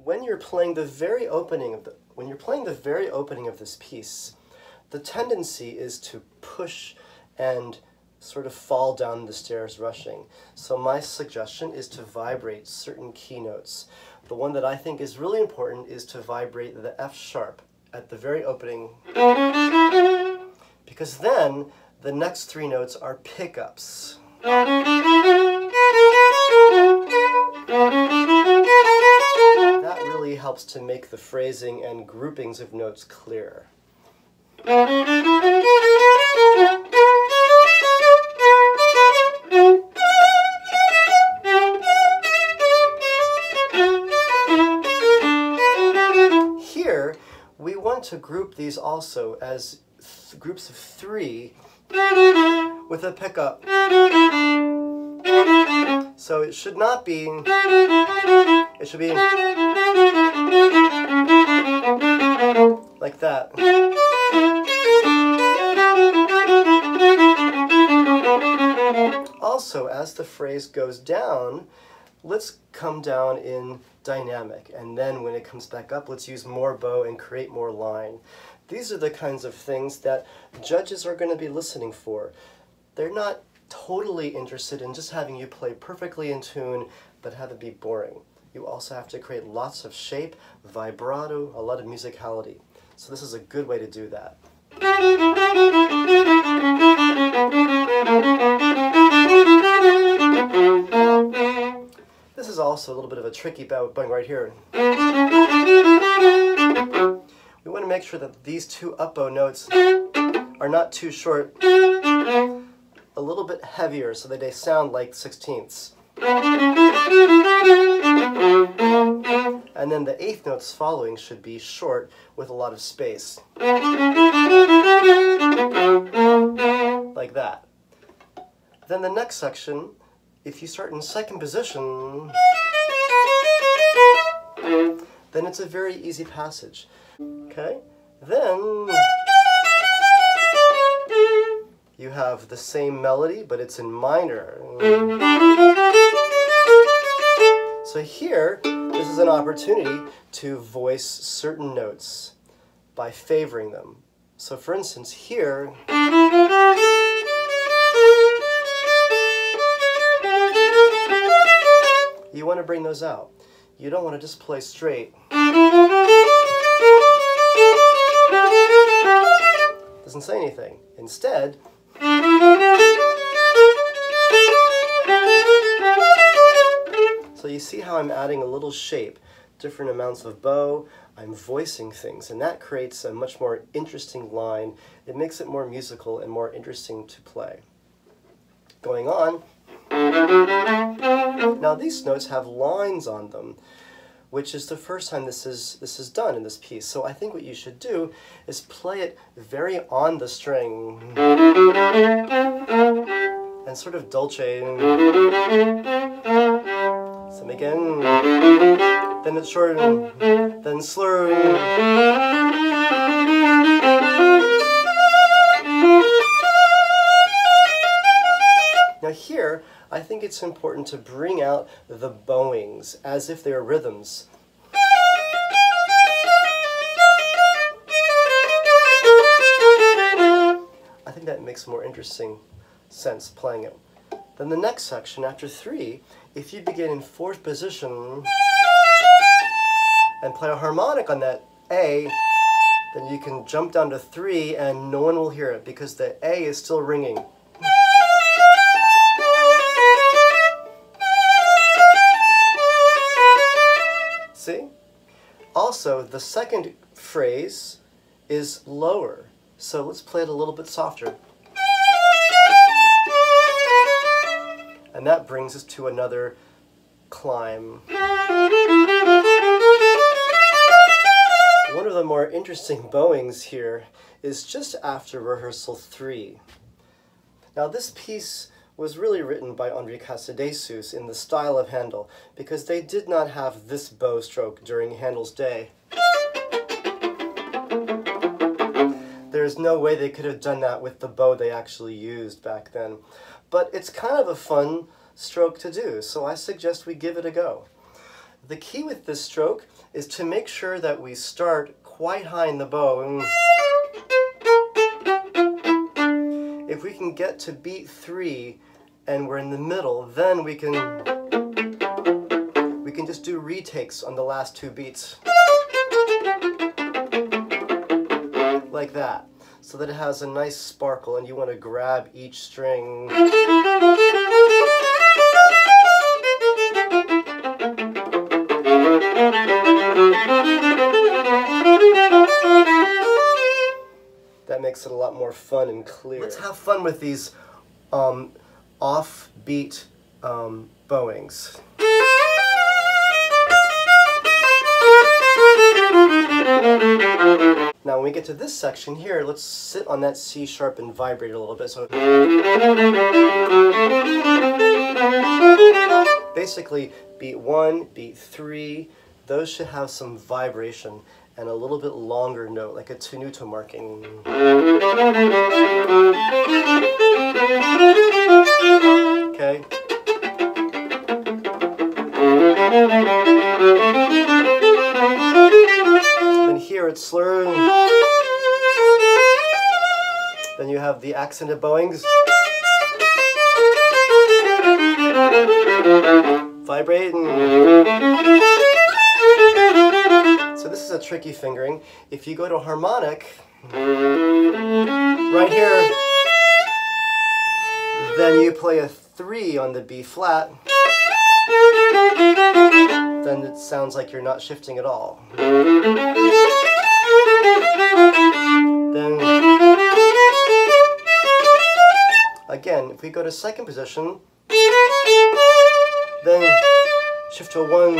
when you're playing the very opening of this piece, the tendency is to push and sort of fall down the stairs rushing. So my suggestion is to vibrate certain keynotes. The one that I think is really important is to vibrate the F sharp at the very opening, because then the next three notes are pickups. That really helps to make the phrasing and groupings of notes clear. Here, we want to group these also as groups of three with a pickup. So it should not be, it should be like that. Also, as the phrase goes down, let's come down in dynamic, and then when it comes back up, let's use more bow and create more line. These are the kinds of things that judges are going to be listening for. They're not totally interested in just having you play perfectly in tune, but have it be boring. You also have to create lots of shape, vibrato, a lot of musicality. So this is a good way to do that. This is also a little bit of a tricky bowing right here. We want to make sure that these two up bow notes are not too short, a little bit heavier so that they sound like sixteenths. And then the eighth notes following should be short with a lot of space. Like that. Then the next section, if you start in second position, then it's a very easy passage. Okay? Then you have the same melody, but it's in minor. So here, this is an opportunity to voice certain notes by favoring them. So for instance, here, you want to bring those out. You don't want to just play straight. Doesn't say anything. Instead, so you see how I'm adding a little shape, different amounts of bow, I'm voicing things, and that creates a much more interesting line. It makes it more musical and more interesting to play. Going on, now these notes have lines on them, which is the first time this is done in this piece. So I think what you should do is play it very on the string and sort of dolce. Some again, then it's short, then slur. Now here, I think it's important to bring out the bowings as if they are rhythms. I think that makes more interesting sense playing it. Then the next section, after three, if you begin in fourth position and play a harmonic on that A, then you can jump down to three and no one will hear it because the A is still ringing. See? Also, the second phrase is lower, so let's play it a little bit softer. And that brings us to another climb. One of the more interesting bowings here is just after rehearsal 3. Now this piece was really written by Casadesus in the style of Handel, because they did not have this bow stroke during Handel's day. There's no way they could have done that with the bow they actually used back then. But it's kind of a fun stroke to do, so I suggest we give it a go. The key with this stroke is to make sure that we start quite high in the bow. If we can get to beat 3 and we're in the middle, then we can just do retakes on the last 2 beats. Like that, so that it has a nice sparkle, and you want to grab each string. That makes it a lot more fun and clear. Let's have fun with these offbeat bowings. Now when we get to this section here, let's sit on that C sharp and vibrate a little bit. So basically, beat 1, beat 3, those should have some vibration and a little bit longer note, like a tenuto marking. Okay. Then here it's slurred. Then you have the accented bowings. Vibrate. So this is a tricky fingering. If you go to harmonic, right here, then you play a 3 on the B flat, then it sounds like you're not shifting at all. Then, again, if we go to second position, then shift to a 1.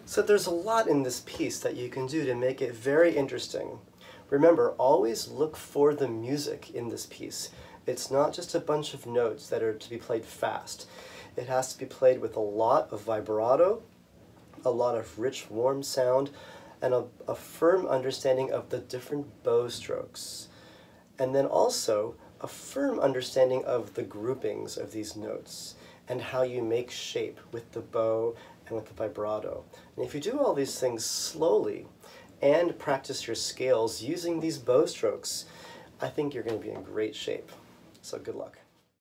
So there's a lot in this piece that you can do to make it very interesting. Remember, always look for the music in this piece. It's not just a bunch of notes that are to be played fast. It has to be played with a lot of vibrato, a lot of rich, warm sound, and a firm understanding of the different bow strokes. And then also a firm understanding of the groupings of these notes and how you make shape with the bow and with the vibrato. And if you do all these things slowly and practice your scales using these bow strokes, I think you're going to be in great shape. So good luck.